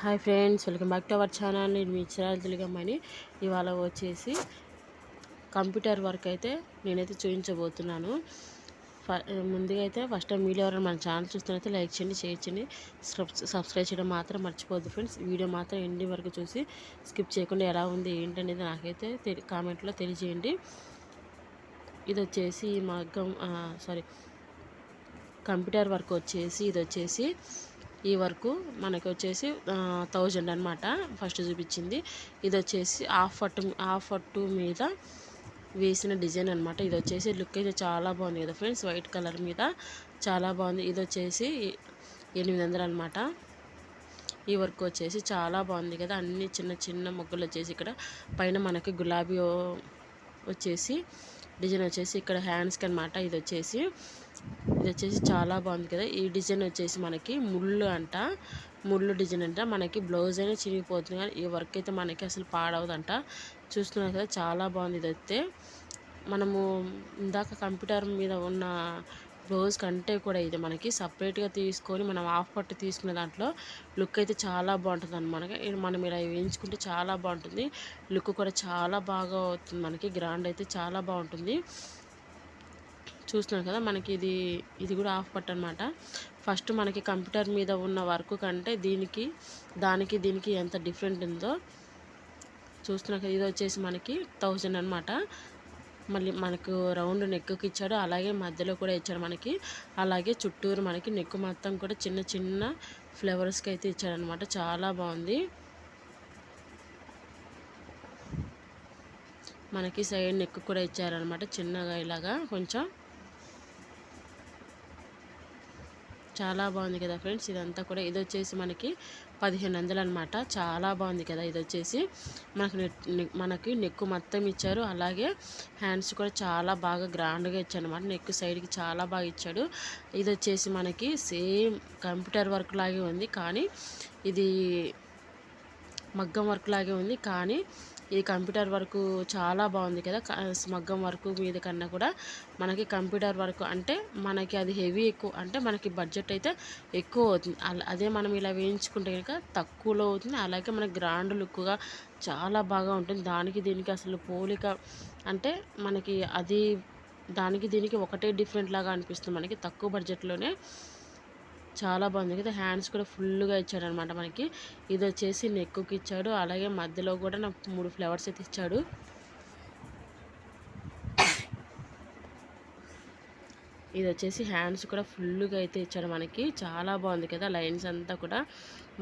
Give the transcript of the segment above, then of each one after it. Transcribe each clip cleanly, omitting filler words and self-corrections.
Hi friends, welcome back to our channel. నేను మీ చిరాల తెలుగమ్మని. ఇవాళ వచ్చేసి కంప్యూటర్ వర్క్ అయితే నేనైతే చూపించబోతున్నాను. ముందుగా అయితే ఫస్ట్ టైం వీడియో ఎవరైనా మన ఛానల్ చూస్తున్నైతే లైక్ చేయండి, షేర్ చేయండి, సబ్స్క్రైబ్ చేయడం మాత్రం మర్చిపోద్దు ఫ్రెండ్స్. వీడియో మాత్రం ఎండింగ్ వరకు చూసి స్కిప్ చేయకుండా ఎలా ఉంది ఏంటనేది నాకైతే కామెంట్లో తెలియజేయండి. ఇది వచ్చేసి మగ్గం కంప్యూటర్ వర్క్ వచ్చేసి ఇది వచ్చేసి ఈ వర్క్ మనకి వచ్చేసి 1000 అనమాట. ఫస్ట్ చూపించింది ఇది వచ్చేసి హాఫ్ పట్టు మీద వేసిన డిజైన్ అనమాట. ఇది వచ్చేసి లుక్ అయితే చాలా బాగుంది కదా ఫ్రెండ్స్, వైట్ కలర్ మీద చాలా బాగుంది. ఇది వచ్చేసి 800 అనమాట. ఈ వర్క్ వచ్చేసి చాలా బాగుంది కదా, అన్ని చిన్న చిన్న మొగ్గలు వచ్చేసి ఇక్కడ పైన మనకి గులాబీ వచ్చేసి డిజైన్ వచ్చేసి ఇక్కడ హ్యాండ్స్కి అనమాట. ఇది వచ్చేసి చాలా బాగుంది కదా. ఈ డిజైన్ వచ్చేసి మనకి ముళ్ళు డిజైన్ అంట. మనకి బ్లౌజ్ అయినా చిరిగిపోతుంది కానీ ఈ వర్క్ అయితే మనకి అసలు పాడవదంట. చూస్తున్నారు కదా, చాలా బాగుంది. ఇది అయితే మనము ఇందాక కంప్యూటర్ మీద ఉన్న బ్లౌజ్ కంటే కూడా ఇది మనకి సపరేట్గా తీసుకొని మనం హాఫ్ పట్టు తీసుకునే దాంట్లో లుక్ అయితే చాలా బాగుంటుంది అనమాట. మనం ఇలా వేయించుకుంటే చాలా బాగుంటుంది, లుక్ కూడా చాలా బాగా అవుతుంది మనకి. గ్రాండ్ అయితే చాలా బాగుంటుంది. చూస్తున్నారు కదా, మనకి ఇది కూడా హాఫ్ పట్టు అనమాట. ఫస్ట్ మనకి కంప్యూటర్ మీద ఉన్న వర్క్ కంటే దీనికి ఎంత డిఫరెంట్ ఉందో చూస్తున్నారు కదా. ఇది వచ్చేసి మనకి 1000 అనమాట. మళ్ళీ మనకు రౌండ్ నెక్కి ఇచ్చాడు, అలాగే మధ్యలో కూడా ఇచ్చాడు మనకి. అలాగే చుట్టూరు మనకి నెక్ మొత్తం కూడా చిన్న చిన్న ఫ్లవర్స్కి అయితే ఇచ్చాడనమాట. చాలా బాగుంది. మనకి సైడ్ నెక్ కూడా ఇచ్చారనమాట చిన్నగా ఇలాగా కొంచెం. చాలా బాగుంది కదా ఫ్రెండ్స్. ఇదంతా కూడా ఇది వచ్చేసి మనకి 1500 అనమాట. చాలా బాగుంది కదా. ఇది వచ్చేసి మనకి నెక్ మొత్తం ఇచ్చారు, అలాగే హ్యాండ్స్ కూడా చాలా బాగా గ్రాండ్గా ఇచ్చారు అనమాట. నెక్ సైడ్కి చాలా బాగా ఇచ్చాడు. ఇది వచ్చేసి మనకి సేమ్ కంప్యూటర్ వర్క్ లాగే ఉంది, కానీ ఇది మగ్గం వర్క్ లాగే ఉంది, కానీ ఈ కంప్యూటర్ వర్క్ చాలా బాగుంది కదా. మగ్గం వర్క్ మీద కన్నా కూడా మనకి కంప్యూటర్ వర్క్ అంటే మనకి అది హెవీ ఎక్కువ, అంటే మనకి బడ్జెట్ అయితే ఎక్కువ అవుతుంది. అదే మనం ఇలా వేయించుకుంటే కనుక తక్కువలో అవుతుంది, అలాగే మనకి గ్రాండ్ లుక్గా చాలా బాగా ఉంటుంది. దానికి దీనికి అసలు పోలిక అంటే మనకి దానికి దీనికి ఒకటే డిఫరెంట్ లాగా అనిపిస్తుంది మనకి తక్కువ బడ్జెట్లోనే. చాలా బాగుంది కదా. హ్యాండ్స్ కూడా ఫుల్గా ఇచ్చాడు అనమాట మనకి. ఇది వచ్చేసి నెక్కి ఇచ్చాడు, అలాగే మధ్యలో కూడా నాకు 3 ఫ్లవర్స్ అయితే ఇచ్చాడు. ఇది వచ్చేసి హ్యాండ్స్ కూడా ఫుల్గా అయితే ఇచ్చాడు మనకి. చాలా బాగుంది కదా. లైన్స్ అంతా కూడా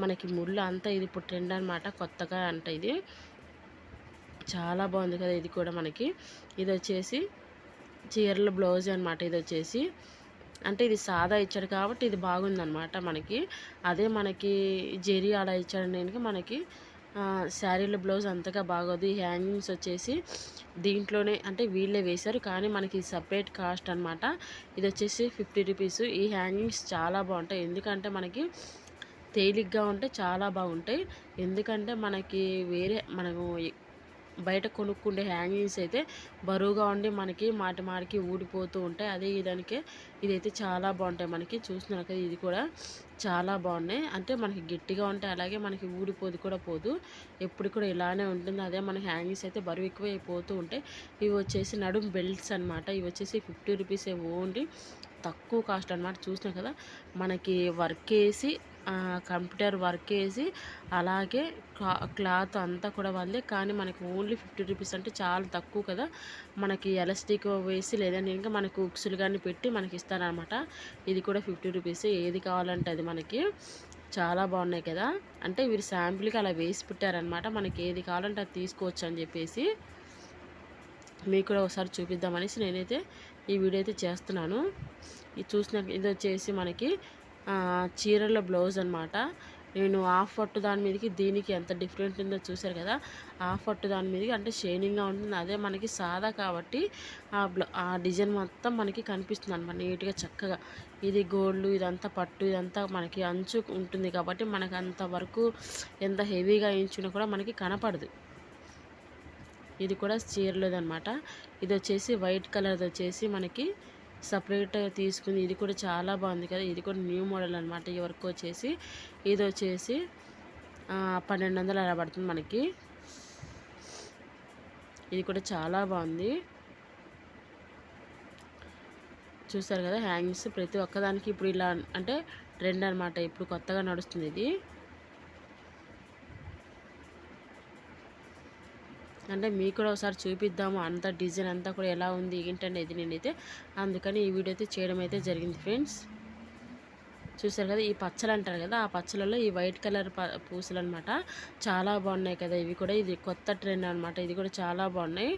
మనకి ముళ్ళు అంతా ఇది ఇప్పుడు ట్రెండ్ అనమాట, కొత్తగా అంట ఇది. చాలా బాగుంది కదా ఇది కూడా మనకి. ఇది వచ్చేసి చీరల బ్లౌజ్ అనమాట. ఇది వచ్చేసి అంటే ఇది సాదా ఇచ్చాడు కాబట్టి ఇది బాగుందన్నమాట మనకి. అదే మనకి జెరీ అలా ఇచ్చాడు నేను మనకి శారీల బ్లౌజ్ అంతగా బాగోదు. ఈ హ్యాంగింగ్స్ వచ్చేసి దీంట్లోనే అంటే వీళ్ళే వేశారు, కానీ మనకి సపరేట్ కాస్ట్ అనమాట. ఇది వచ్చేసి 50 రూపీస్. ఈ హ్యాంగింగ్స్ చాలా బాగుంటాయి, ఎందుకంటే మనకి తేలిగ్గా ఉంటాయి, చాలా బాగుంటాయి. ఎందుకంటే మనకి మనము బయట కొనుక్కుండే హ్యాంగింగ్స్ అయితే బరువుగా ఉండి మనకి మాటికి ఊడిపోతూ ఉంటాయి. అదే ఇదైతే చాలా బాగుంటాయి మనకి. చూస్తున్నారు కదా, ఇది కూడా చాలా బాగున్నాయి. అంటే మనకి గట్టిగా ఉంటాయి, అలాగే మనకి ఊడిపోదు కూడా పోదు, ఎప్పుడు కూడా ఇలానే ఉంటుంది. అదే మన హ్యాంగింగ్స్ అయితే బరువు ఎక్కువ అయిపోతూ ఉంటాయి. ఇవి వచ్చేసి నడుం బెల్ట్స్ అనమాట. ఇవి వచ్చేసి 50 రూపీసే, ఓన్లీ తక్కువ కాస్ట్ అనమాట. చూసినా కదా, మనకి వర్క్ వేసి కంప్యూటర్ వర్క్ వేసి అలాగే క్లాత్ అంతా కూడా వాళ్ళే, కానీ మనకి ఓన్లీ 50 రూపీస్ అంటే చాలా తక్కువ కదా. మనకి ఎలాస్టిక్ వేసి లేదంటే ఇంకా మనకు ఉక్సులు కానీ పెట్టి మనకి ఇస్తారనమాట. ఇది కూడా 50 రూపీస్. ఏది కావాలంటే అది మనకి చాలా బాగున్నాయి కదా. అంటే వీరు శాంపుల్కి అలా వేసి పెట్టారనమాట, మనకి ఏది కావాలంటే అది తీసుకోవచ్చు అని చెప్పేసి మీకు కూడా ఒకసారి చూపిద్దామనేసి నేనైతే ఈ వీడియో అయితే చేస్తున్నాను. ఇది ఇది వచ్చేసి మనకి చీరల బ్లౌజ్ అనమాట. నేను హాఫ్ పట్టు దాని మీదకి దీనికి ఎంత డిఫరెంట్ ఉందో చూసారు కదా. హాఫ్ పట్టు దాని మీదకి అంటే షైనింగ్గా ఉంటుంది, అదే మనకి సాదా కాబట్టి ఆ డిజైన్ మొత్తం మనకి కనిపిస్తుంది అనమాట నీట్గా చక్కగా. ఇది గోల్డ్, ఇదంతా పట్టు, ఇదంతా మనకి అంచు ఉంటుంది కాబట్టి మనకు అంత వరకు ఎంత హెవీగా వేయించినా కూడా మనకి కనపడదు. ఇది కూడా చీరలేదనమాట. ఇది వచ్చేసి వైట్ కలర్ది వచ్చేసి మనకి సపరేట్గా తీసుకుంది. ఇది కూడా చాలా బాగుంది కదా. ఇది కూడా న్యూ మోడల్ అనమాట. ఈ వర్క్ వచ్చేసి ఇది వచ్చేసి 1200 అలా పడుతుంది మనకి. ఇది కూడా చాలా బాగుంది. చూసారు కదా హ్యాంగింగ్స్ ప్రతి ఒక్కదానికి ఇప్పుడు ఇలా అంటే ట్రెండ్ అనమాట. ఇప్పుడు కొత్తగా నడుస్తుంది ఇది. అంటే మీకు కూడా ఒకసారి చూపిద్దాము అంత డిజైన్ అంతా కూడా ఎలా ఉంది ఏంటనేది నేనైతే అందుకని ఈ వీడియో అయితే చేయడం అయితే జరిగింది ఫ్రెండ్స్. చూసారు కదా ఈ పచ్చలు అంటారు కదా, ఆ పచ్చలలో ఈ వైట్ కలర్ పూసలు అనమాట. చాలా బాగున్నాయి కదా ఇవి కూడా. ఇది కొత్త ట్రెండ్ అనమాట. ఇది కూడా చాలా బాగున్నాయి.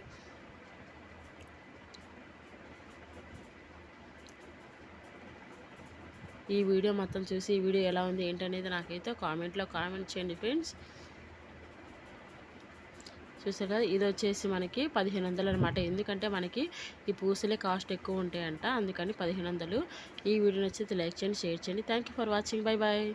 ఈ వీడియో మొత్తం చూసి ఈ వీడియో ఎలా ఉంది ఏంటనేది నాకైతే కామెంట్లో కామెంట్ చేయండి ఫ్రెండ్స్. చూసారు కదా ఇది వచ్చేసి మనకి 1500 అనమాట. ఎందుకంటే మనకి ఈ పూసలే కాస్ట్ ఎక్కువ ఉంటాయంట, అందుకని 1500. ఈ వీడియో నచ్చితే లైక్ చేయండి, షేర్ చేయండి. Thank you for watching. Bye bye.